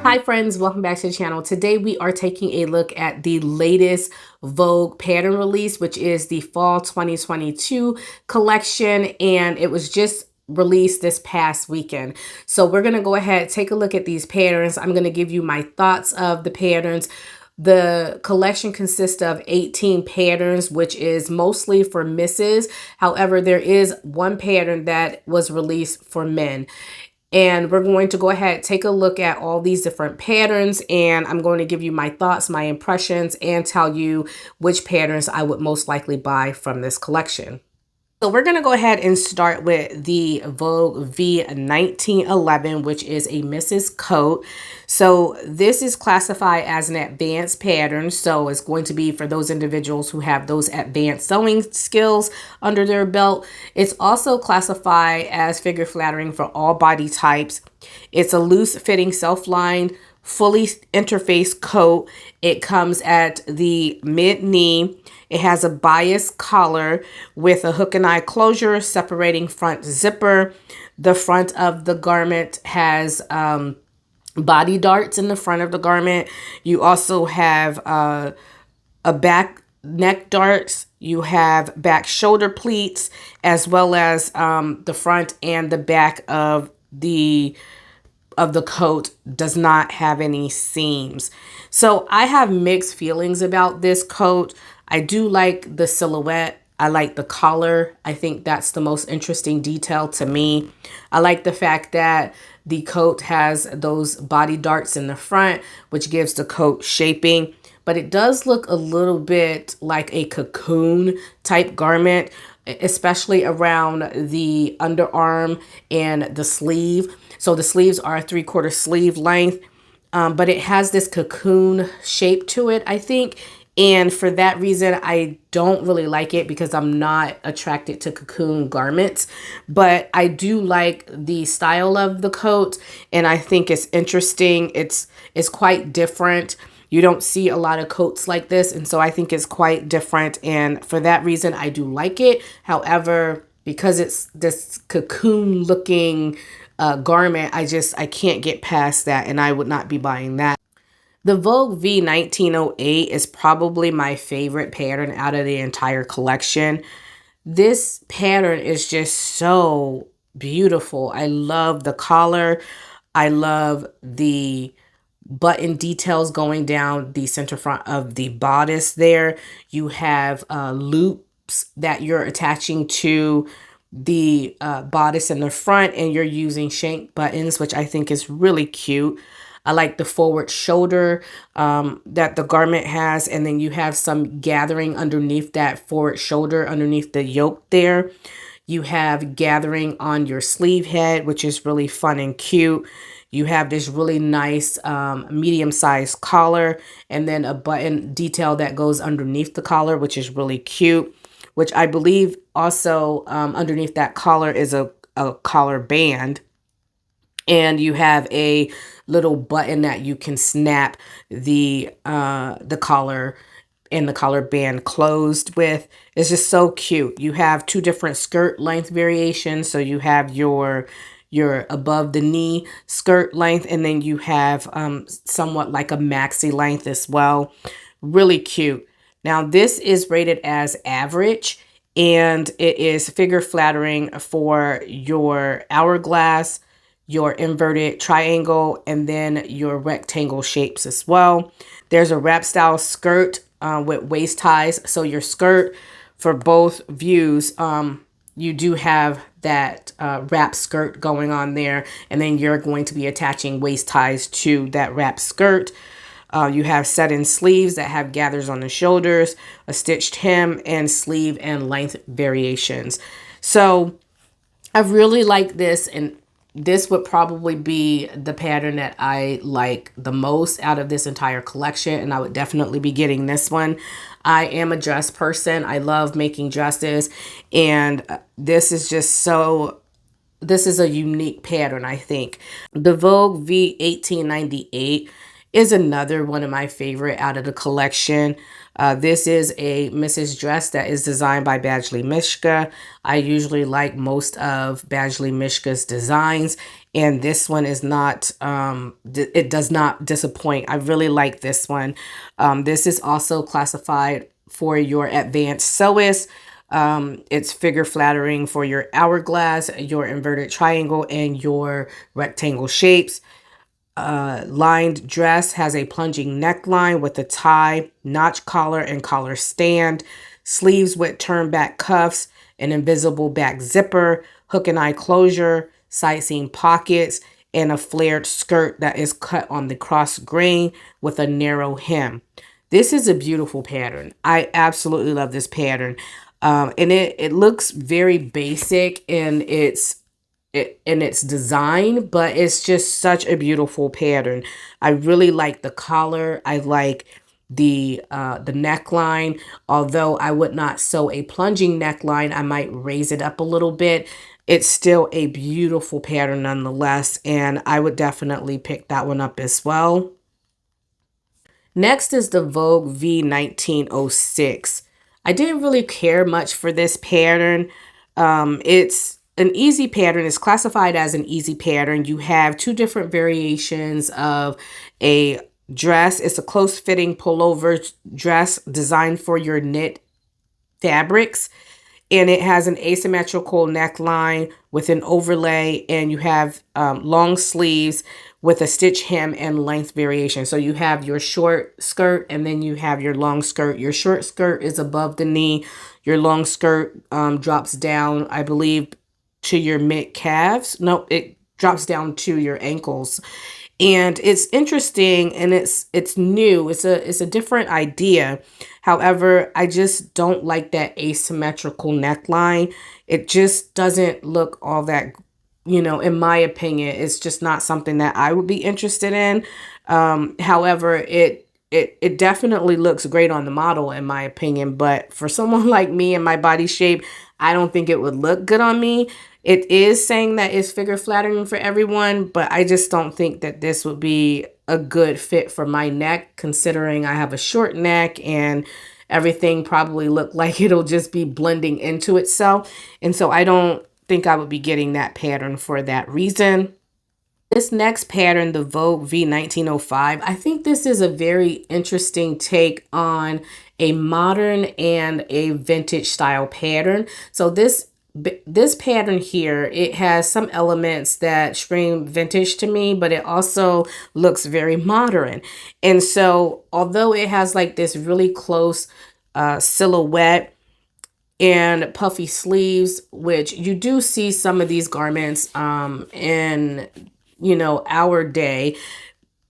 Hi friends, welcome back to the channel. Today we are taking a look at the latest Vogue pattern release, which is the Fall 2022 collection, and it was just released this past weekend. So we're going to go ahead, take a look at these patterns. I'm going to give you my thoughts of the patterns. The collection consists of 18 patterns, which is mostly for misses. However, there is one pattern that was released for men. And we're going to go ahead, take a look at all these different patterns, and I'm going to give you my thoughts, my impressions, and tell you which patterns I would most likely buy from this collection. So we're going to go ahead and start with the Vogue V1911, which is a missus coat. So this is classified as an advanced pattern. So it's going to be for those individuals who have those advanced sewing skills under their belt. It's also classified as figure flattering for all body types. It's a loose fitting self-lined, fully interfaced coat. It comes at the mid-knee. It has a bias collar with a hook and eye closure separating front zipper. The front of the garment has body darts in the front of the garment. You also have a back neck darts. You have back shoulder pleats, as well as the front and the back of the coat does not have any seams. So I have mixed feelings about this coat. I do like the silhouette. I like the collar. I think that's the most interesting detail to me. I like the fact that the coat has those body darts in the front, which gives the coat shaping. But it does look a little bit like a cocoon type garment, especially around the underarm and the sleeve. So the sleeves are 3/4 sleeve length, but it has this cocoon shape to it, I think. And for that reason, I don't really like it because I'm not attracted to cocoon garments. But I do like the style of the coat, and I think it's interesting. It's quite different. You don't see a lot of coats like this, and so I think it's quite different. And for that reason, I do like it. However, because it's this cocoon looking garment, I can't get past that, and I would not be buying that. The Vogue V1908 is probably my favorite pattern out of the entire collection. This pattern is just so beautiful. I love the collar. I love the button details going down the center front of the bodice there. You have loops that you're attaching to the bodice in the front, and you're using shank buttons, which I think is really cute. I like the forward shoulder that the garment has, and then you have some gathering underneath that forward shoulder, underneath the yoke there. You have gathering on your sleeve head, which is really fun and cute. You have this really nice medium-sized collar, and then a button detail that goes underneath the collar, which is really cute, which I believe also underneath that collar is a collar band. And you have a little button that you can snap the collar and the collar band closed with. It's just so cute. You have two different skirt length variations. So you have your above the knee skirt length, and then you have somewhat like a maxi length as well. Really cute. Now this is rated as average, and it is figure flattering for your hourglass, your inverted triangle, and then your rectangle shapes as well. There's a wrap style skirt with waist ties. So your skirt for both views, you do have that wrap skirt going on there, and then you're going to be attaching waist ties to that wrap skirt. You have set-in sleeves that have gathers on the shoulders, a stitched hem, and sleeve and length variations. So I really like this, and this would probably be the pattern that I like the most out of this entire collection, and I would definitely be getting this one. I am a dress person. I love making dresses, and this is just so, this is a unique pattern, I think. The Vogue V1898 is another one of my favorite out of the collection. This is a missus dress that is designed by Badgley Mischka. I usually like most of Badgley Mischka's designs, And this one is not, it does not disappoint. I really like this one. This is also classified for your advanced sewist. It's figure flattering for your hourglass, your inverted triangle, and your rectangle shapes. Lined dress has a plunging neckline with a tie, notch collar, and collar stand. Sleeves with turn back cuffs, an invisible back zipper, hook and eye closure, side seam pockets, and a flared skirt that is cut on the cross grain with a narrow hem. This is a beautiful pattern. I absolutely love this pattern. And it looks very basic in its design, but it's just such a beautiful pattern. I really like the collar. I like the neckline. Although I would not sew a plunging neckline, I might raise it up a little bit. It's still a beautiful pattern nonetheless, and I would definitely pick that one up as well. Next is the Vogue V1906. I didn't really care much for this pattern. It's an easy pattern. It's classified as an easy pattern. You have two different variations of a dress. It's a close-fitting pullover dress designed for your knit fabrics. And it has an asymmetrical neckline with an overlay, and you have long sleeves with a stitch hem and length variation. So you have your short skirt, and then you have your long skirt. Your short skirt is above the knee. Your long skirt drops down, I believe, to your mid calves. No, it drops down to your ankles. And it's interesting, and it's new. It's a different idea. However, I just don't like that asymmetrical neckline. It just doesn't look all that, in my opinion, it's just not something that I would be interested in. However, it definitely looks great on the model, in my opinion. But for someone like me and my body shape, I don't think it would look good on me. It is saying that it's figure flattering for everyone, but I just don't think that this would be a good fit for my neck, considering I have a short neck and everything probably look like it'll just be blending into itself. And so I don't think I would be getting that pattern for that reason. This next pattern, the Vogue V1905, I think this is a very interesting take on a modern and a vintage style pattern. So this pattern here, it has some elements that scream vintage to me, but it also looks very modern. And so although it has like this really close silhouette and puffy sleeves, which you do see some of these garments in our day,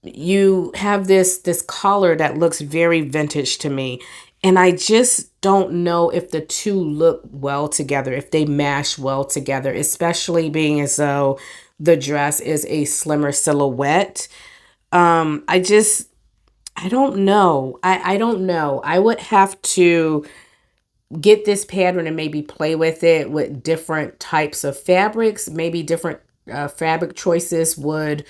you have this collar that looks very vintage to me. And I just don't know if the two look well together, if they mash well together, especially being as though the dress is a slimmer silhouette. I don't know. I don't know. I would have to get this pattern and maybe play with it with different types of fabrics. Maybe different fabric choices would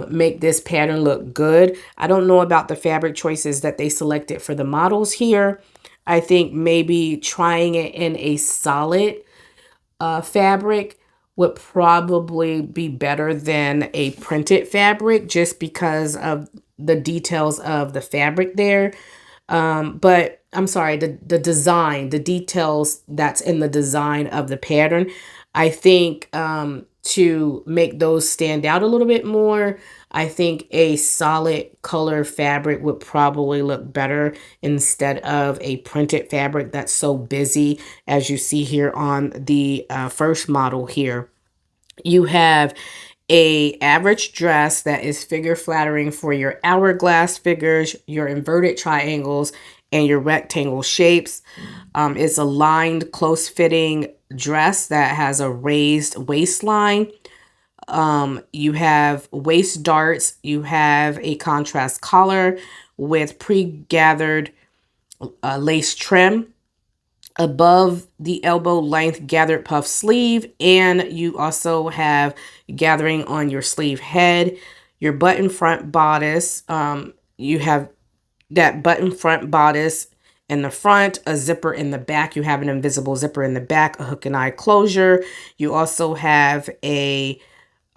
make this pattern look good. I don't know about the fabric choices that they selected for the models here. I think maybe trying it in a solid fabric would probably be better than a printed fabric, just because of the details of the fabric there. But I'm sorry, the design, the details that's in the design of the pattern, I think to make those stand out a little bit more, I think a solid color fabric would probably look better instead of a printed fabric that's so busy, as you see here on the first model here. You have a average dress that is figure flattering for your hourglass figures, your inverted triangles, and your rectangle shapes. It's a lined, close-fitting dress that has a raised waistline. You have waist darts. You have a contrast collar with pre-gathered lace trim. Above the elbow length gathered puff sleeve, and you also have gathering on your sleeve head. Your button front bodice, you have that button front bodice in the front, a zipper in the back. You have an invisible zipper in the back, a hook and eye closure. You also have a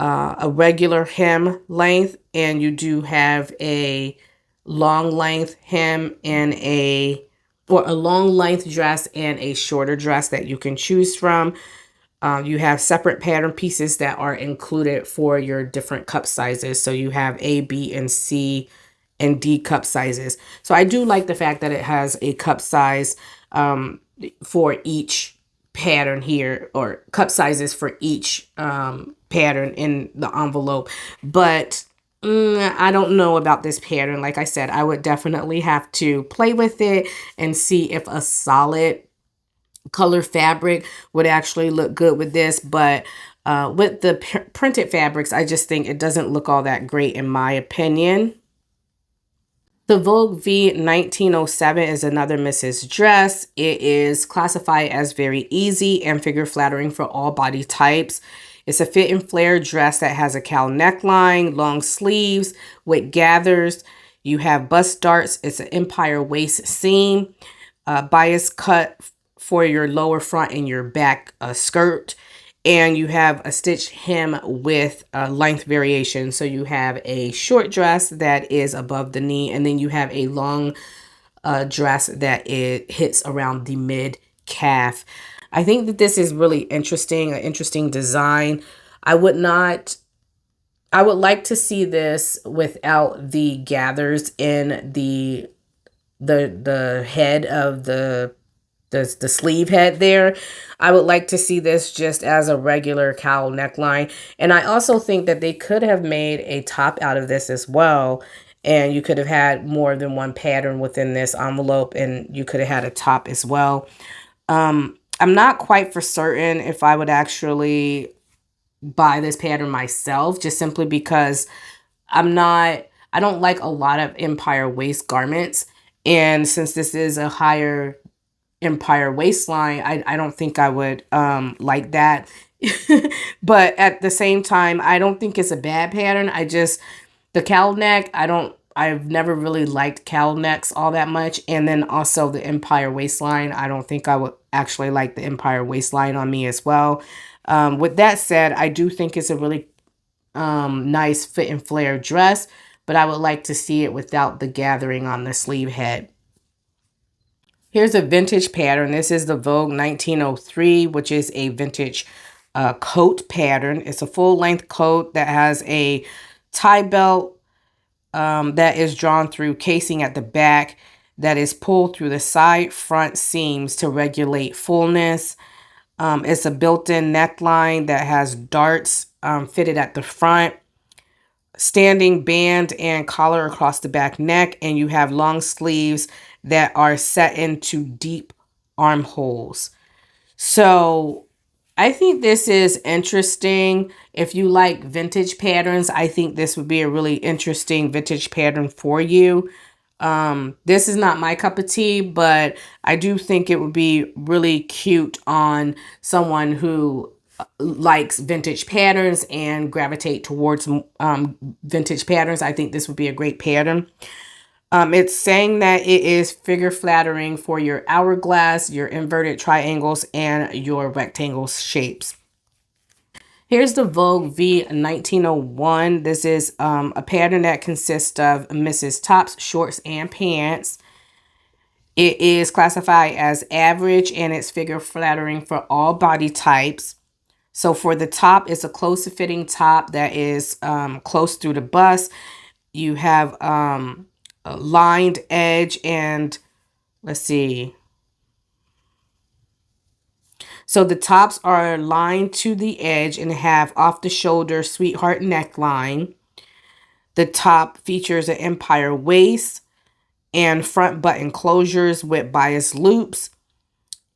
a regular hem length, and you do have a long length hem and a long length dress and a shorter dress that you can choose from. You have separate pattern pieces that are included for your different cup sizes. So you have A, B, and C and D cup sizes. So I do like the fact that it has a cup size for each pattern here, or cup sizes for each pattern in the envelope. But I don't know about this pattern. Like I said, I would definitely have to play with it and see if a solid color fabric would actually look good with this. But with the printed fabrics, I just think it doesn't look all that great in my opinion. The Vogue V1907 is another missus dress. It is classified as very easy and figure flattering for all body types. It's a fit and flare dress that has a cowl neckline, long sleeves with gathers. You have bust darts. It's an empire waist seam, bias cut for your lower front and your back skirt. And you have a stitched hem with a length variation. So you have a short dress that is above the knee, and then you have a long dress that it hits around the mid calf. I think that this is really interesting, an interesting design. I would like to see this without the gathers in the head of the sleeve head there. I would like to see this just as a regular cowl neckline. And I also think that they could have made a top out of this as well. And you could have had more than one pattern within this envelope, and you could have had a top as well. I'm not quite for certain if I would actually buy this pattern myself, just simply because I don't like a lot of empire waist garments. And since this is a higher empire waistline, I don't think I would like that. But at the same time, I don't think it's a bad pattern. The cowl neck, I've never really liked cowl necks all that much. And then also the empire waistline, I don't think I would actually like the empire waistline on me as well. With that said, I do think it's a really nice fit and flare dress, but I would like to see it without the gathering on the sleeve head. Here's a vintage pattern. This is the Vogue 1903, which is a vintage coat pattern. It's a full-length coat that has a tie belt that is drawn through casing at the back that is pulled through the side front seams to regulate fullness. It's a built-in neckline that has darts fitted at the front, standing band and collar across the back neck, and you have long sleeves that are set into deep armholes. So I think this is interesting. If you like vintage patterns, I think this would be a really interesting vintage pattern for you. This is not my cup of tea, but I do think it would be really cute on someone who likes vintage patterns and gravitate towards vintage patterns. I think this would be a great pattern. It's saying that it is figure flattering for your hourglass, your inverted triangles, and your rectangle shapes. Here's the Vogue V1901. This is a pattern that consists of missus tops, shorts, and pants. It is classified as average, and it's figure flattering for all body types. So for the top, it's a close-fitting top that is close through the bust. You have a lined edge, and let's see. So the tops are lined to the edge and have off-the-shoulder sweetheart neckline. The top features an empire waist and front button closures with bias loops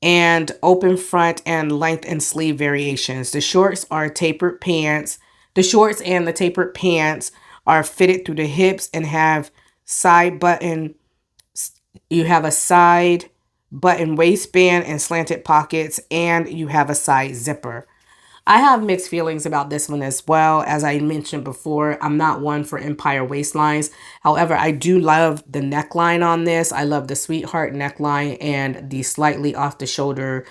and open front and length and sleeve variations. The shorts are tapered pants. The shorts and the tapered pants are fitted through the hips and have side button. You have a side button waistband and slanted pockets, and you have a side zipper. I have mixed feelings about this one as well. As I mentioned before, I'm not one for empire waistlines. However, I do love the neckline on this. I love the sweetheart neckline and the slightly off the shoulder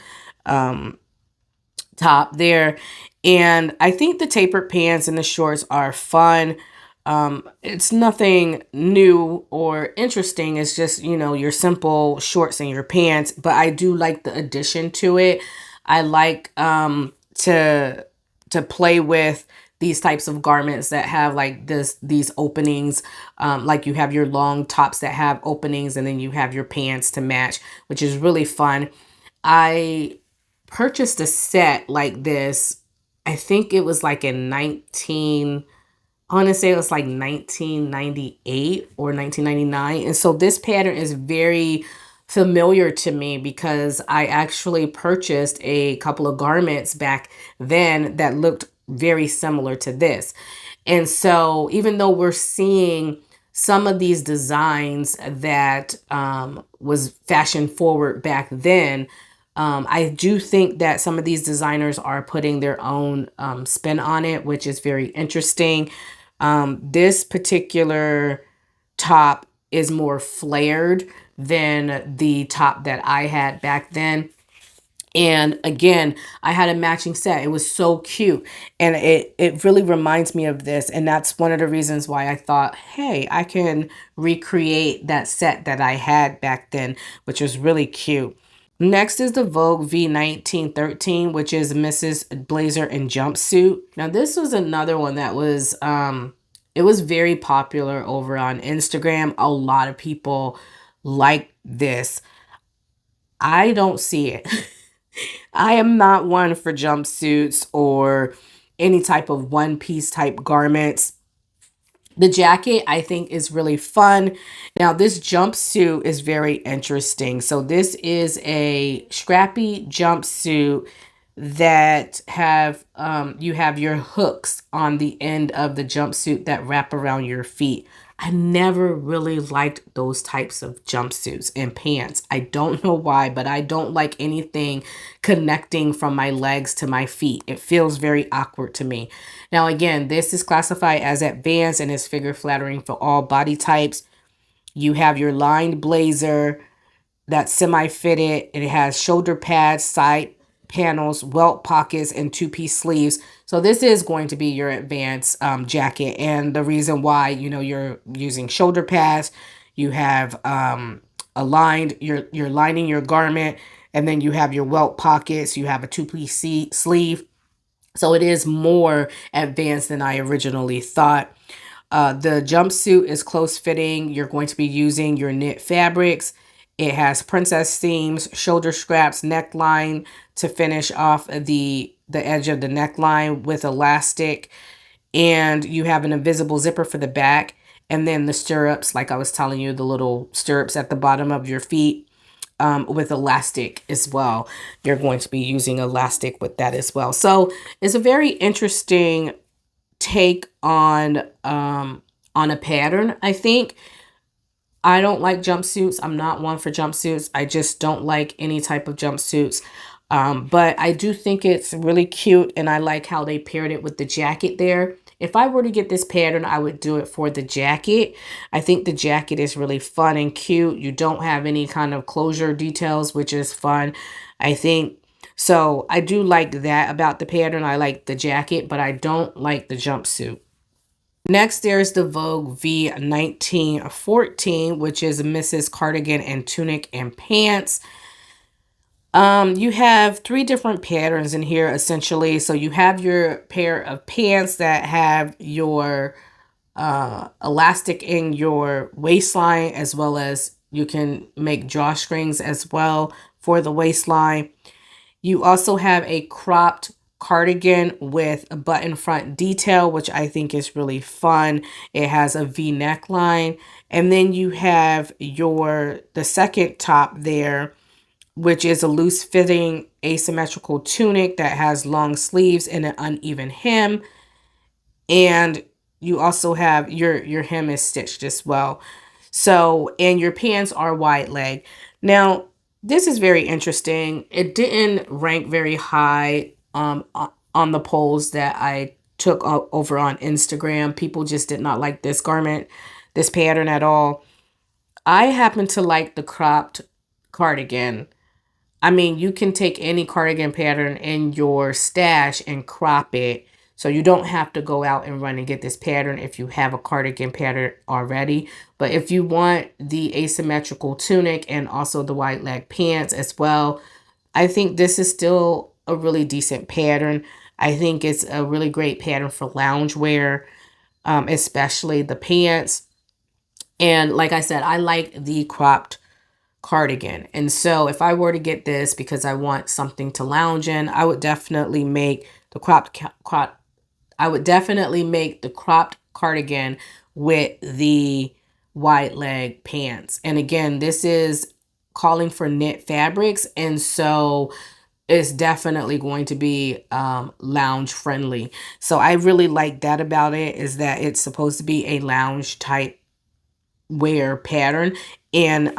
top there. And I think the tapered pants and the shorts are fun. It's nothing new or interesting. It's just, you know, your simple shorts and your pants. But I do like the addition to it. I like to play with these types of garments that have like these openings. Like you have your long tops that have openings, and then you have your pants to match, which is really fun. I purchased a set like this. I think it was like in 19, I want to say it was like 1998 or 1999. And so this pattern is very familiar to me because I actually purchased a couple of garments back then that looked very similar to this. And so even though we're seeing some of these designs that was fashion forward back then, I do think that some of these designers are putting their own spin on it, which is very interesting. This particular top is more flared than the top that I had back then. And again, I had a matching set. It was so cute. And it really reminds me of this. And that's one of the reasons why I thought, hey, I can recreate that set that I had back then, which was really cute. Next is the Vogue V1913, which is Mrs. Blazer and Jumpsuit. Now, this was another one that was, it was very popular over on Instagram. A lot of people like this. I don't see it. I am not one for jumpsuits or any type of one-piece type garments. The jacket, I think, is really fun. Now, this jumpsuit is very interesting. So this is a scrappy jumpsuit that have you have your hooks on the end of the jumpsuit that wrap around your feet. I never really liked those types of jumpsuits and pants. I don't know why, but I don't like anything connecting from my legs to my feet. It feels very awkward to me. Now, again, this is classified as advanced and is figure flattering for all body types. You have your lined blazer that's semi-fitted. It has shoulder pads, side panels, welt pockets, and two-piece sleeves. So this is going to be your advanced jacket. And the reason why, you know, you're using shoulder pads, you have aligned, you're lining your garment, and then you have your welt pockets, you have a two-piece sleeve. So it is more advanced than I originally thought. The jumpsuit is close fitting. You're going to be using your knit fabrics. It has princess seams, shoulder straps, neckline to finish off the edge of the neckline with elastic. And you have an invisible zipper for the back. And then the stirrups, like I was telling you, the little stirrups at the bottom of your feet with elastic as well. You're going to be using elastic with that as well. So it's a very interesting take on a pattern, I think. I don't like jumpsuits. I'm not one for jumpsuits. I just don't like any type of jumpsuits. But I do think it's really cute, and I like how they paired it with the jacket there. If I were to get this pattern, I would do it for the jacket. I think the jacket is really fun and cute. You don't have any kind of closure details, which is fun, I think. So I do like that about the pattern. I like the jacket, but I don't like the jumpsuit. Next, there's the Vogue V1914, which is Mrs. Cardigan and tunic and pants. You have three different patterns in here, essentially. So you have your pair of pants that have your elastic in your waistline, as well as you can make drawstrings as well for the waistline. You also have a cropped cardigan with a button front detail, which I think is really fun. It has a V neckline. And then you have the second top there, which is a loose fitting asymmetrical tunic that has long sleeves and an uneven hem. And you also have your hem is stitched as well. So, and your pants are wide leg. Now, this is very interesting. It didn't rank very high on the polls that I took over on Instagram. People just did not like this garment, this pattern at all. I happen to like the cropped cardigan. I mean, you can take any cardigan pattern in your stash and crop it. So you don't have to go out and run and get this pattern if you have a cardigan pattern already. But if you want the asymmetrical tunic and also the wide leg pants as well, I think this is still a really decent pattern. I think it's a really great pattern for loungewear, especially the pants. And like I said, I like the cropped cardigan. And so if I were to get this because I want something to lounge in, I would definitely make the cropped cardigan with the wide leg pants. And again, this is calling for knit fabrics, and so it's definitely going to be lounge friendly. So I really like that about it, is that it's supposed to be a lounge type wear pattern, and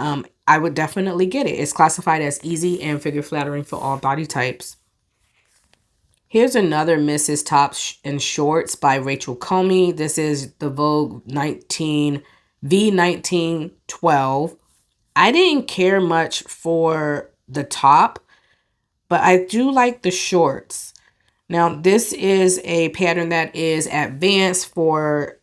I would definitely get it. It's classified as easy and figure flattering for all body types. Here's another Mrs. Tops and Shorts by Rachel Comey. This is the Vogue V1912. I didn't care much for the top, but I do like the shorts. Now, this is a pattern that is advanced for,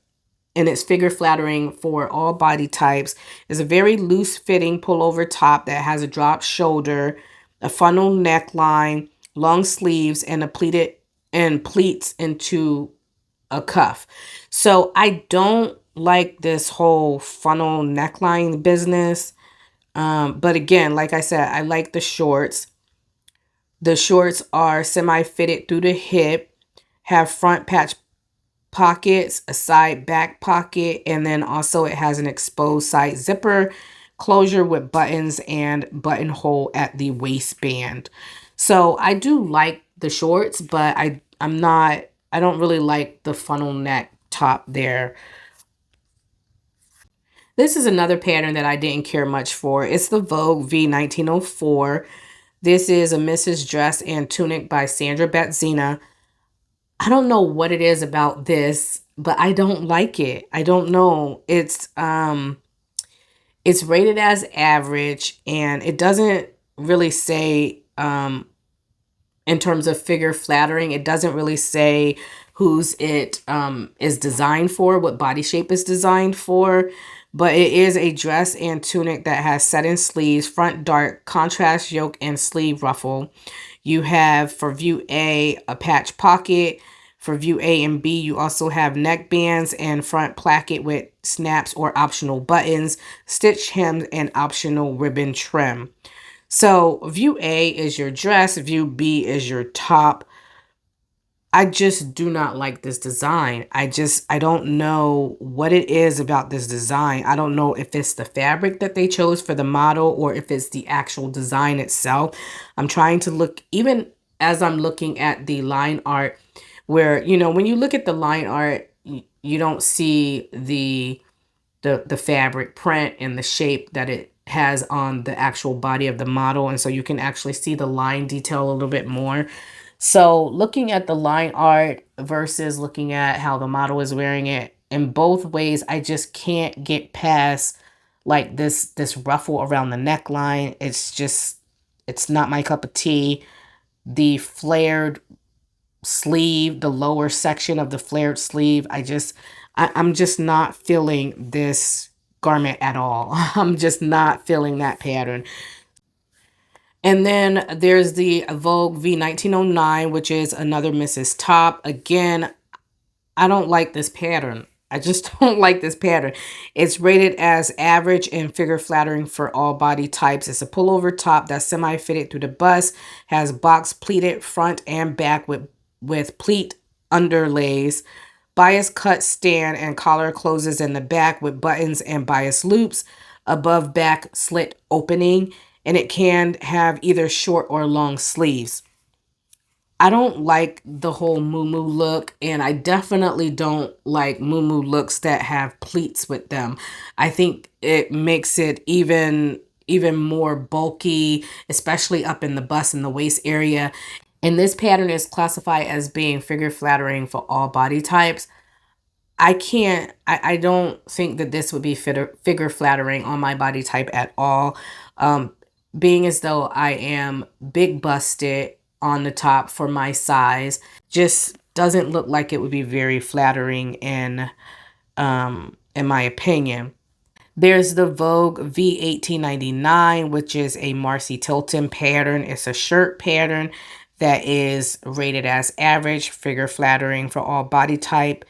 and it's figure flattering for all body types. It's a very loose fitting pullover top that has a drop shoulder, a funnel neckline, long sleeves, and pleats into a cuff. So I don't like this whole funnel neckline business. But again, like I said, I like the shorts. The shorts are semi-fitted through the hip, have front patch pockets, a side back pocket, and then also it has an exposed side zipper closure with buttons and buttonhole at the waistband. So I do like the shorts, but I don't really like the funnel neck top there. This is another pattern that I didn't care much for. It's the Vogue V1904. This is a Mrs. Dress and Tunic by Sandra Betzina. I don't know what it is about this, but I don't like it. I don't know. It's rated as average, and it doesn't really say in terms of figure flattering, it doesn't really say whose it is designed for, what body shape is designed for. But it is a dress and tunic that has set-in sleeves, front dark, contrast yoke, and sleeve ruffle. You have, for view A, a patch pocket. For view A and B, you also have neck bands and front placket with snaps or optional buttons, stitch hems, and optional ribbon trim. So view A is your dress, view B is your top. I just do not like this design. I don't know what it is about this design. I don't know if it's the fabric that they chose for the model or if it's the actual design itself. I'm trying to look, even as I'm looking at the line art, where, you know, when you look at the line art, you don't see the fabric print and the shape that it has on the actual body of the model. And so you can actually see the line detail a little bit more. So looking at the line art versus looking at how the model is wearing it, in both ways, I just can't get past like this ruffle around the neckline. It's not my cup of tea. The flared sleeve, the lower section of the flared sleeve, I'm just not feeling this garment at all. I'm just not feeling that pattern. And then there's the Vogue V1909, which is another Mrs. Top. Again, I don't like this pattern. I just don't like this pattern. It's rated as average and figure flattering for all body types. It's a pullover top that's semi-fitted through the bust, has box pleated front and back with pleat underlays, bias cut stand and collar closes in the back with buttons and bias loops, above back slit opening, and it can have either short or long sleeves. I don't like the whole muumuu look, and I definitely don't like muumuu looks that have pleats with them. I think it makes it even more bulky, especially up in the bust and the waist area. And this pattern is classified as being figure flattering for all body types. I don't think that this would be figure flattering on my body type at all. being as though I am big busted on the top for my size, just doesn't look like it would be very flattering in my opinion. There's the Vogue V1899, which is a Marcy Tilton pattern. It's a shirt pattern that is rated as average, figure flattering for all body type.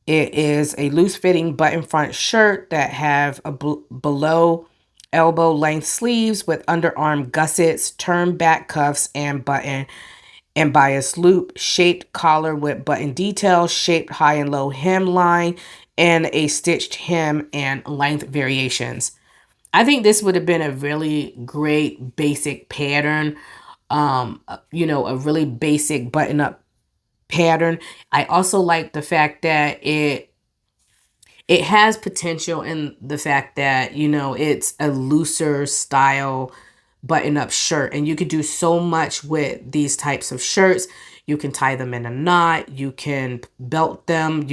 It is a loose-fitting button front shirt that have a below elbow length sleeves with underarm gussets, turned back cuffs, and button and bias loop, shaped collar with button details, shaped high and low hemline, and a stitched hem and length variations. I think this would have been a really great basic pattern, a really basic button-up pattern. I also like the fact that it has potential in the fact that, it's a looser style button-up shirt, and you could do so much with these types of shirts. You can tie them in a knot, you can belt them,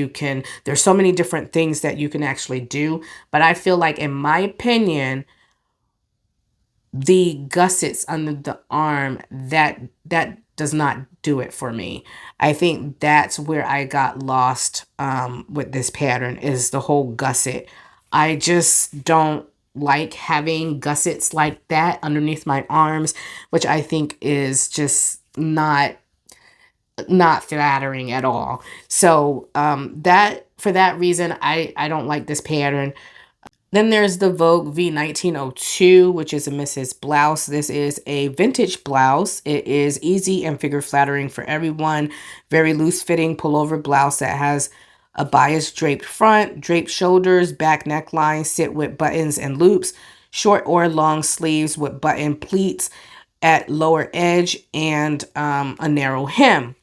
there's so many different things that you can actually do. But I feel like, in my opinion, the gussets under the arm, that does not do it for me. I think that's where I got lost with this pattern, is the whole gusset. I just don't like having gussets like that underneath my arms, which I think is just not flattering at all. So that for that reason, I don't like this pattern. Then there's the Vogue V1902, which is a Mrs. blouse. This is a vintage blouse. It is easy and figure flattering for everyone. Very loose fitting pullover blouse that has a bias draped front, draped shoulders, back neckline, sit with buttons and loops, short or long sleeves with button pleats at lower edge, and a narrow hem.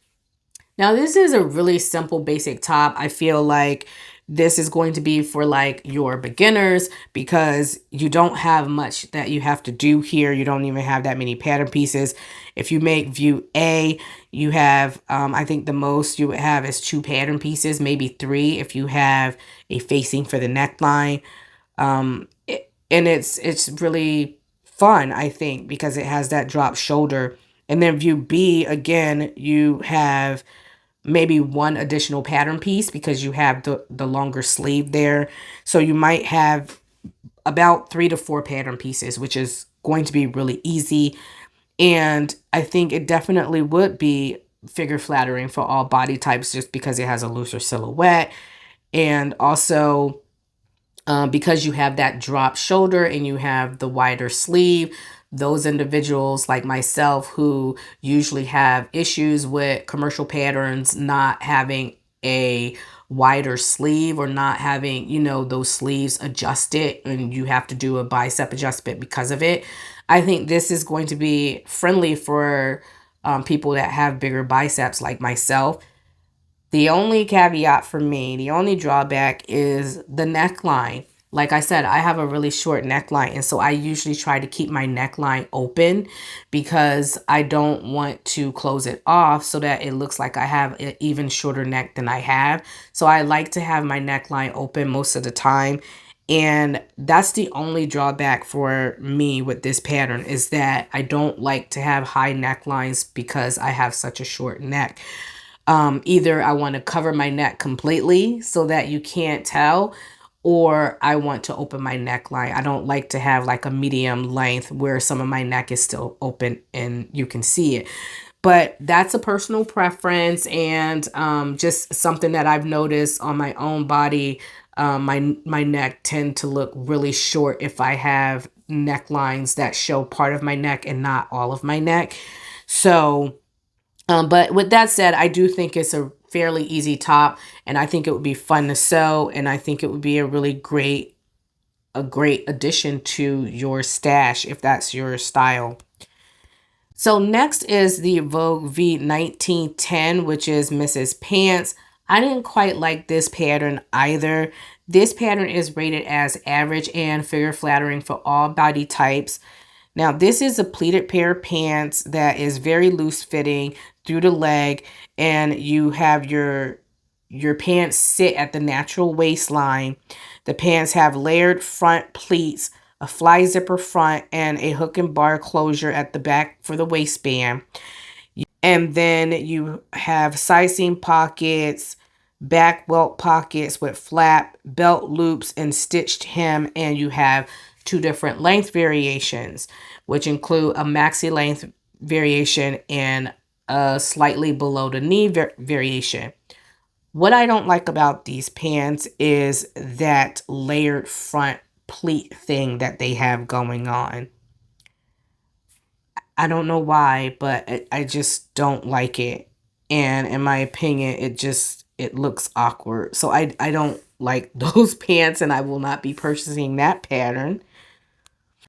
Now, this is a really simple basic top. I feel like this is going to be for like your beginners, because you don't have much that you have to do here. You don't even have that many pattern pieces. If you make view A, you have, I think the most you would have is 2 pattern pieces, maybe 3 if you have a facing for the neckline. And it's really fun, I think, because it has that drop shoulder. And then view B, again, you have maybe 1 additional pattern piece because you have the longer sleeve there. So you might have about 3 to 4 pattern pieces, which is going to be really easy. And I think it definitely would be figure flattering for all body types, just because it has a looser silhouette. And also because you have that drop shoulder and you have the wider sleeve, those individuals like myself who usually have issues with commercial patterns not having a wider sleeve, or not having, those sleeves adjusted, and you have to do a bicep adjustment because of it. I think this is going to be friendly for people that have bigger biceps like myself. The only caveat for me, the only drawback, is the neckline. Like I said, I have a really short neckline, and so I usually try to keep my neckline open because I don't want to close it off so that it looks like I have an even shorter neck than I have. So I like to have my neckline open most of the time. And that's the only drawback for me with this pattern, is that I don't like to have high necklines because I have such a short neck. Either I want to cover my neck completely so that you can't tell, or I want to open my neckline. I don't like to have like a medium length where some of my neck is still open and you can see it. But that's a personal preference, and just something that I've noticed on my own body. My neck tend to look really short if I have necklines that show part of my neck and not all of my neck. So but with that said, I do think it's a fairly easy top, and I think it would be fun to sew, and I think it would be a great addition to your stash if that's your style. So next is the Vogue V1910, which is Mrs. Pants. I didn't quite like this pattern either. This pattern is rated as average and figure flattering for all body types. Now, this is a pleated pair of pants that is very loose fitting through the leg, and you have your pants sit at the natural waistline. The pants have layered front pleats, a fly zipper front, and a hook and bar closure at the back for the waistband. And then you have side seam pockets, back welt pockets with flap, belt loops, and stitched hem. And you have two different length variations, which include a maxi length variation and a slightly below the knee variation. What I don't like about these pants is that layered front pleat thing that they have going on. I don't know why, but I just don't like it. And in my opinion, it looks awkward. So I don't like those pants, and I will not be purchasing that pattern.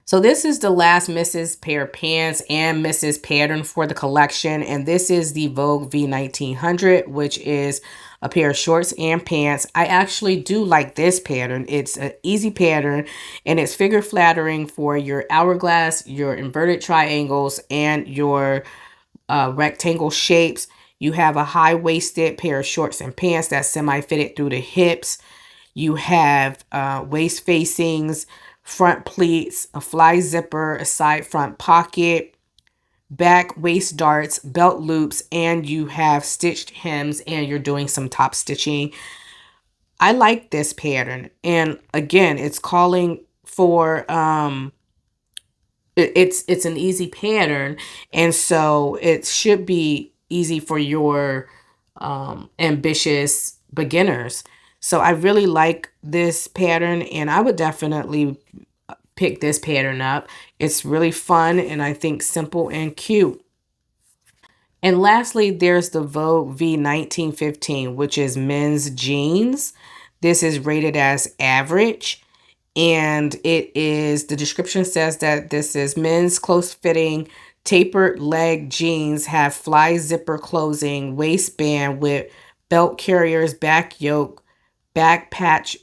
So this is the last Mrs. pair of pants and Mrs. pattern for the collection. And this is the Vogue V1900, which is a pair of shorts and pants. I actually do like this pattern. It's an easy pattern, and it's figure flattering for your hourglass, your inverted triangles, and your rectangle shapes. You have a high-waisted pair of shorts and pants that's semi-fitted through the hips. You have waist facings, front pleats, a fly zipper, a side front pocket, back waist darts, belt loops, and you have stitched hems, and you're doing some top stitching. I like this pattern. And again, it's calling for it's an easy pattern, and so it should be easy for your ambitious beginners. So I really like this pattern, and I would definitely pick this pattern up. It's really fun, and I think simple and cute. And lastly, there's the Vogue V1915, which is men's jeans. This is rated as average, and the description says that this is men's close-fitting tapered leg jeans, have fly zipper closing, waistband with belt carriers, back yoke, back patch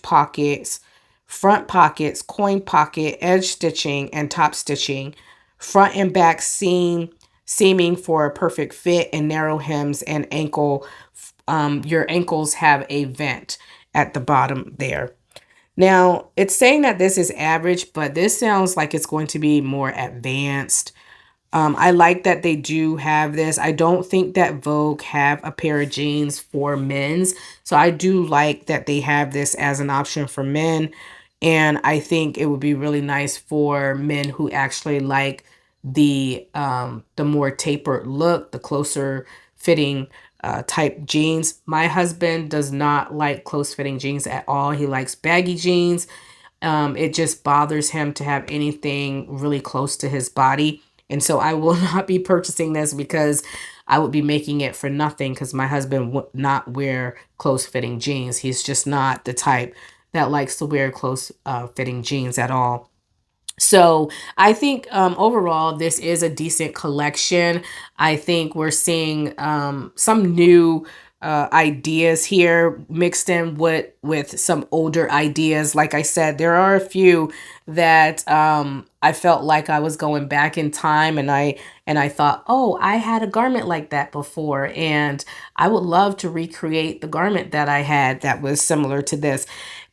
pockets, front pockets, coin pocket, edge stitching, and top stitching, front and back seaming for a perfect fit, and narrow hems and ankle. Your ankles have a vent at the bottom there. Now, it's saying that this is average, but this sounds like it's going to be more advanced. I like that they do have this. I don't think that Vogue have a pair of jeans for men's. So I do like that they have this as an option for men. And I think it would be really nice for men who actually like the more tapered look, the closer fitting type jeans. My husband does not like close fitting jeans at all. He likes baggy jeans. It just bothers him to have anything really close to his body. And so I will not be purchasing this because I would be making it for nothing, because my husband would not wear close fitting jeans. He's just not the type that likes to wear close fitting jeans at all. So I think overall, this is a decent collection. I think we're seeing some new ideas here mixed in with some older ideas. Like I said, there are a few that I felt like I was going back in time, and I thought, oh, I had a garment like that before, and I would love to recreate the garment that I had that was similar to this.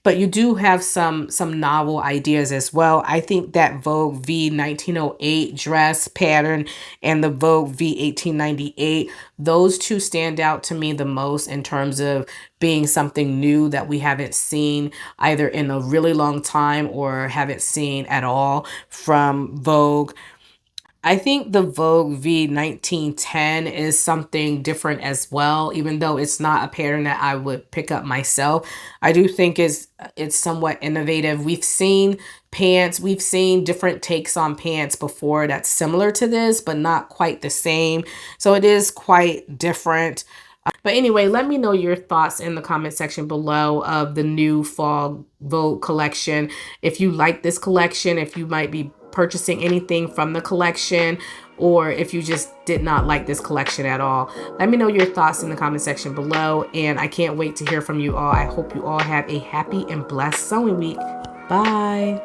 But you do have some novel ideas as well. I think that Vogue V1908 dress pattern and the Vogue V1898, those two stand out to me the most in terms of being something new that we haven't seen either in a really long time or haven't seen at all from Vogue. I think the Vogue V1910 is something different as well, even though it's not a pattern that I would pick up myself. I do think it's somewhat innovative. We've seen pants, we've seen different takes on pants before that's similar to this, but not quite the same. So it is quite different. But anyway, let me know your thoughts in the comment section below of the new fall Vogue collection. If you like this collection, if you might be purchasing anything from the collection, or if you just did not like this collection at all. Let me know your thoughts in the comment section below, and I can't wait to hear from you all. I hope you all have a happy and blessed sewing week. Bye.